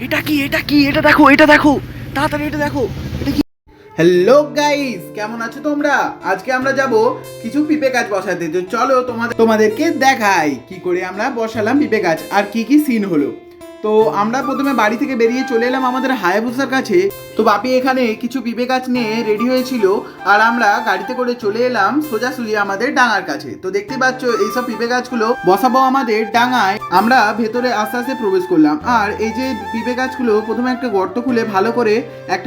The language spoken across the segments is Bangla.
এটা কি এটা কি এটা দেখো তাড়াতাড়ি এটা দেখো। হ্যালো গাইস, কেমন আছো তোমরা? আজকে আমরা যাব কিছু পিঁপে গাছ বসাতে। তো চলো তোমাদেরকে দেখাই কি করে আমরা বসালাম পিঁপে গাছ আর কি কি সিন হলো। তো আমরা প্রথমে বাড়ি থেকে বেরিয়ে চলে এলাম আমাদের হায়াবুসার কাছে। তো বাপি এখানে কিছু পিঁপে গাছ নিয়ে রেডি হয়েছিল আর আমরা গাড়িতে করে চলে এলাম সোজাসুজি আমাদের ডাঙার কাছে। তো দেখতে পাচ্ছ এইসব পিঁপে গাছগুলো বসাবো আমাদের ডাঙায়। আমরা ভেতরে আস্তে আস্তে প্রবেশ করলাম আর এই যে পিঁপে গাছগুলো প্রথমে একটা গর্ত খুলে ভালো করে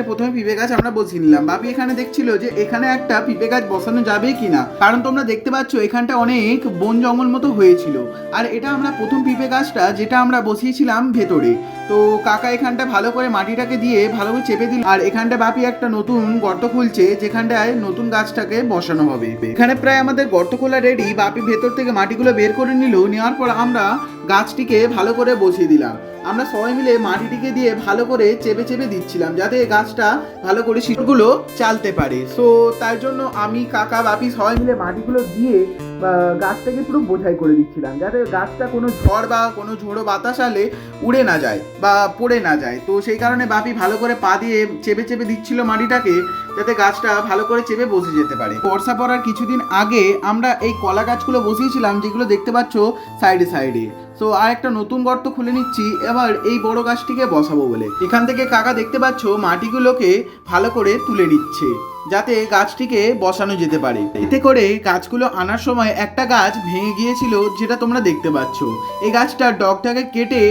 প্রথমে পিঁপে গাছ আমরা বসিয়ে নিলাম। বাপি এখানে দেখছিল যে এখানে একটা পিঁপে গাছ বসানো যাবে কিনা, কারণ তোমরা দেখতে পাচ্ছ এখানটা অনেক বন জঙ্গল মতো হয়েছিল। আর এটা আমরা প্রথম পিঁপে গাছটা যেটা আমরা বসিয়েছিলাম ভেতরে। তো কাকা এখানটা ভালো করে মাটিটাকে দিয়ে ভালো করে চেপে দিল আর এখানটা বাপি একটা নতুন গর্ত খুলছে যেখানটায় নতুন গাছটাকে বসানো হবে। এখানে প্রায় আমাদের গর্ত খোলা রেডি। বাপি ভেতর থেকে মাটিগুলো বের করে নিল, নেওয়ার পর আমরা গাছটিকে ভালো করে বসিয়ে দিলাম। আমরা সবাই মিলে মাটিটিকে দিয়ে ভালো করে চেপে চেপে দিচ্ছিলাম যাতে গাছটা ভালো করে শিকড়গুলো চালতে পারে। সো তার জন্য আমি কাকা বাপি সবাই মিলে মাটিগুলো দিয়ে গাছটাকে পুরো বোঝাই করে দিচ্ছিলাম যাতে গাছটা কোনো ঝড় বা কোনো ঝোড়ো বাতাস আলে উড়ে না যায় বা পড়ে না যায়। তো সেই কারণে বাপি ভালো করে পা দিয়ে চেপে চেপে দিচ্ছিল মাটিটাকে যাতে গাছটা ভালো করে চেপে বসে যেতে পারে। বর্ষা পড়ার কিছুদিন আগে আমরা এই কলা গাছগুলো বসিয়েছিলাম যেগুলো দেখতে পাচ্ছ সাইডে সাইডে। তো আর একটা নতুন গর্ত খুলে নিচ্ছি এবার এই বড় গাছটিকে বসাবো বলে। এখান থেকে কাকা দেখতে পাচ্ছ মাটিগুলোকে ভালো করে তুলে নিচ্ছে যাতে গাছটিকে বসানো যেতে পারে। এতে করে গাছগুলো আনার সময় একটা গাছ ভেঙে গিয়েছিল যেটা তোমরা দেখতে পাচ্ছ। এই গাছটার ডগটাকে কেটে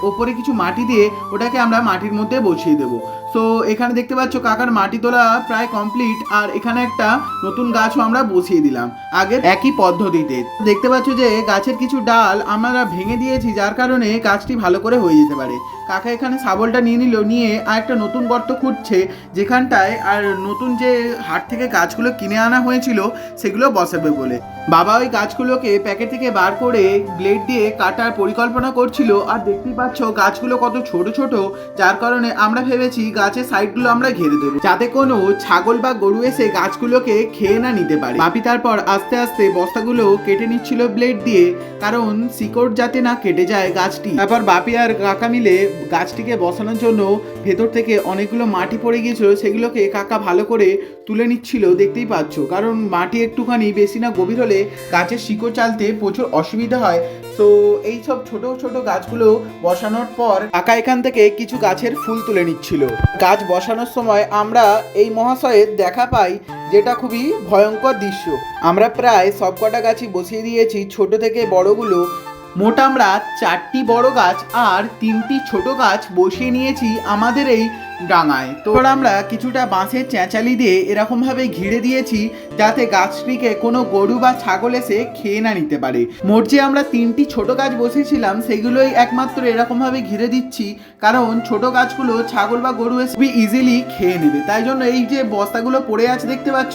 ওপরে কিছু মাটি দিয়ে ওটাকে আমরা মাটির মধ্যে বসিয়ে দেবো। সো এখানে দেখতে পাচ্ছ কাকার মাটি তোলা প্রায় কমপ্লিট আর এখানে একটা নতুন গাছও আমরা বসিয়ে দিলাম আগের একই পদ্ধতিতে। দেখতে পাচ্ছ যে গাছের কিছু ডাল আমরা ভেঙে দিয়েছি যার কারণে গাছটি ভালো করে হয়ে যেতে পারে। কাকা এখানে শাবলটা নিয়ে নিল, নিয়ে আর একটা নতুন গর্ত খুঁড়ছে যেখানটায় আর নতুন যে হাট থেকে গাছগুলো কিনে আনা হয়েছিল সেগুলো বসাবে বলে। বাবা ওই গাছগুলোকে প্যাকেট থেকে বার করে ব্লেড দিয়ে কাটার পরিকল্পনা করছিল। আর দেখতেই পাচ্ছ গাছগুলো কত ছোট ছোট, যার কারণে আমরা ভেবেছি গাছের সাইডগুলো আমরা ঘিরে দেবো যাতে কোনো ছাগল বা গরু এসে গাছগুলোকে খেয়ে না নিতে পারে। বাপি তারপর আস্তে আস্তে বস্তাগুলো কেটে নিচ্ছিল ব্লেড দিয়ে, কারণ শিকড় যাতে না কেটে যায় গাছটি। তারপর বাপি আর কাকা মিলে গাছটিকে বসানোর জন্য ভেতর থেকে অনেকগুলো মাটি পড়ে গিয়েছিল সেগুলোকে কাকা ভালো করে তুলে নিচ্ছিল দেখতেই পাচ্ছ, কারণ মাটি একটুখানি বেশি না গভীর হলে গাছের শিকড় চালতে প্রচুর অসুবিধা হয়। তো এই সব ছোট ছোট গাছগুলো বসানোর পর কাকা এখান থেকে কিছু গাছের ফুল তুলে নিচ্ছিল। গাছ বসানোর সময় আমরা এই মহাশয়ের দেখা পাই যেটা খুবই ভয়ঙ্কর দৃশ্য। আমরা প্রায় সব কটা গাছই বসিয়ে দিয়েছি ছোট থেকে বড়গুলো। মোট আমরা 4টি বড় গাছ আর 3টি ছোট গাছ বসিয়ে নিয়েছি আমাদের এই ডাঙায়। তো আমরা কিছুটা বাঁশের চেঁচালি দিয়ে এরকম ভাবে ঘিরে দিয়েছি যাতে গাছটিকে কোনো গরু বা ছাগল এসে খেয়ে না নিতে পারে। মোট যে আমরা 3টি ছোট গাছ বসিয়েছিলাম সেগুলোই একমাত্র এরকম ভাবে ঘিরে দিচ্ছি, কারণ ছোট গাছগুলো ছাগল বা গরু এসে ইজিলি খেয়ে নেবে। তাই জন্য এই যে বস্তাগুলো পড়ে আছে দেখতে পাচ্ছ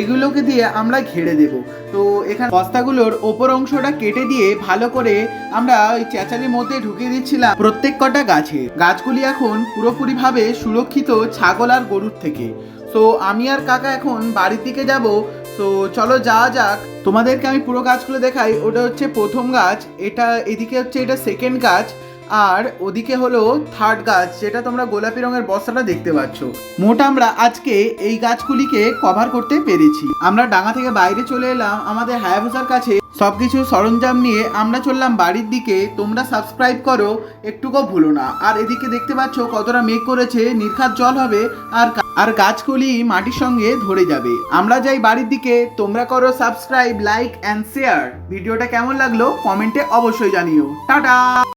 এগুলোকে দিয়ে আমরা ঘিরে দেব। তো এখানে বস্তাগুলোর ওপর অংশটা কেটে দিয়ে ভালো করে আমরা ওই চেঁচালির মধ্যে ঢুকিয়ে দিচ্ছিলাম প্রত্যেক কটা গাছে। গাছগুলি এখন পুরোপুরি ভাবে সুরক্ষিত ছাগল আর গরুর থেকে। সো আমি আর কাকা এখন বাড়ির দিকে যাব। সো চলো যাওয়া যাক। তোমাদেরকে আমি পুরো গাছগুলো দেখাই। ওটা হচ্ছে প্রথম গাছ, এটা এদিকে হচ্ছে এটা সেকেন্ড গাছ আর ওদিকে হলো থার্ড গাছ যেটা তোমরা গোলাপি রঙের বস্তাটা দেখতে পাচ্ছ। মোট আমরা আজকে এই গাছগুলিকে কভার করতে পেরেছি। আমরা ডাঙা থেকে বাইরে চলে এলাম আমাদের হায়াবুসার কাছে সবকিছু সরঞ্জাম নিয়ে আমরা চললাম বাড়ির দিকে। তোমরা সাবস্ক্রাইব করো, একটুকুও ভুলো না। আর এদিকে দেখতে পাচ্ছ কতটা মেঘ করেছে, নির্ঘাত জল হবে আর গাছগুলি মাটির সঙ্গে ধরে যাবে। আমরা যাই বাড়ির দিকে, তোমরা করো সাবস্ক্রাইব, লাইক অ্যান্ড শেয়ার। ভিডিওটা কেমন লাগলো কমেন্টে অবশ্যই জানিও। টাটা।